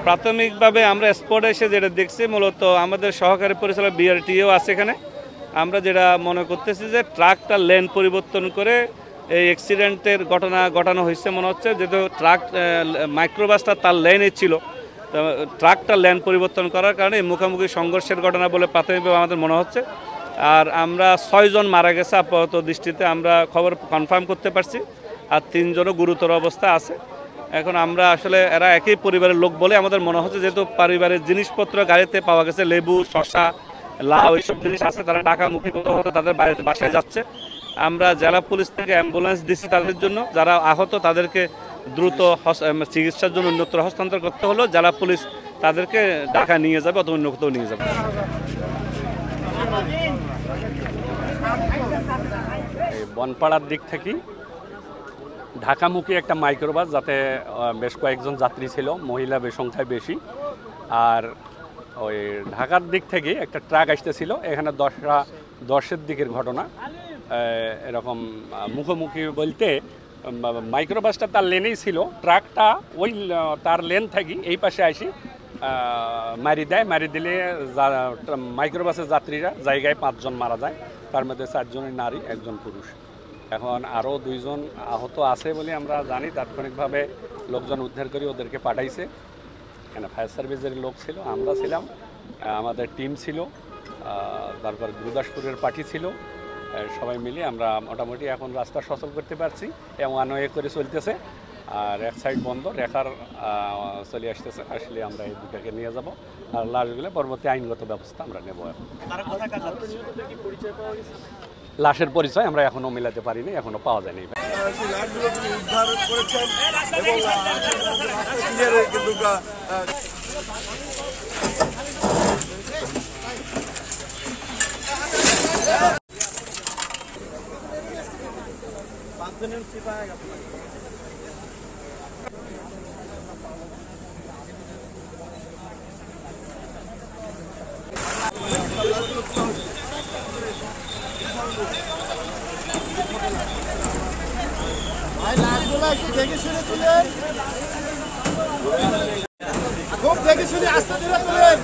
প্রাথমিকভাবে আমরা স্পটে এসে যেটা দেখছি মূলত আমাদের সহকারী পরিচালক বিআরটিও আছে এখানে। আমরা যেটা মনে করতেছি যে ট্রাকটা লেন পরিবর্তন করে এই অ্যাক্সিডেন্টের ঘটনা ঘটানো হয়েছে মনে হচ্ছে, যেহেতু ট্রাক মাইক্রোবাসটা তার লেনে ছিল, তো ট্রাকটা লেন পরিবর্তন করার কারণে মুখোমুখি সংঘর্ষের ঘটনা বলে প্রাথমিকভাবে আমাদের মনে হচ্ছে। আর আমরা 6 জন মারা গেছে আপাতত দৃষ্টিতে আমরা খবর কনফার্ম করতে পারছি, আর 3 জনও গুরুতর অবস্থা আছে। এখন আমরা আসলে এরা একই পরিবারের লোক বলে আমাদের মনে হচ্ছে, যেহেতু পরিবারের জিনিসপত্র গাড়িতে পাওয়া গেছে, লেবু, শসা, লাউ এইসব জিনিস আছে, তারা ঢাকামুখী হতে তাদের বাসায় যাচ্ছে। আমরা জেলা পুলিশ থেকে অ্যাম্বুলেন্স দিচ্ছি তাদের জন্য, যারা আহত তাদেরকে দ্রুত চিকিৎসার জন্য অন্যত্র হস্তান্তর করতে হলো। জেলা পুলিশ তাদেরকে ঢাকা নিয়ে যাবে অথবা অন্য কোথাও নিয়ে যাবে। বনপাড়ার দিক থেকে ঢাকামুখী একটা মাইক্রোবাস, যাতে বেশ কয়েকজন যাত্রী ছিল, মহিলা সংখ্যায় বেশি। আর ওই ঢাকার দিক থেকে একটা ট্রাক আসতেছিল, এখানে 10টার দিকের ঘটনা। এরকম মুখোমুখি বলতে মাইক্রোবাসটা তার লেনেই ছিল, ট্রাকটা ওই তার লেন থেকে এই পাশে আসি মারি দেয়। মারি দিলে মাইক্রোবাসের যাত্রীরা জায়গায় 5 জন মারা যায়, তার মধ্যে 4 জনই নারী, 1 জন পুরুষ। এখন আরও 2 জন আহত আছে বলে আমরা জানি। তাৎক্ষণিকভাবে লোকজন উদ্ধার করে ওদেরকে পাঠাইছে। এখানে ফায়ার সার্ভিসের লোক ছিল, আমরা ছিলাম, আমাদের টিম ছিল, তারপর গুরুদাসপুরের পার্টি ছিল, সবাই মিলে আমরা মোটামুটি এখন রাস্তা সচল করতে পারছি এবং আনয়ে করে চলতেছে। আর এক সাইড বন্ধ, রেখার চলে আসতেছে, আসলে আমরা এই দুটাকে নিয়ে যাব। আর লাশগুলো পরবর্তী আইনগত ব্যবস্থা আমরা নেব। লাশের পরিচয় আমরা এখনো মেলাতে পারিনি, এখনো পাওয়া যায়নি। দেখে শুনে তুলেন, খুব দেখে শুনে আস্তে ধীরে তুলেন।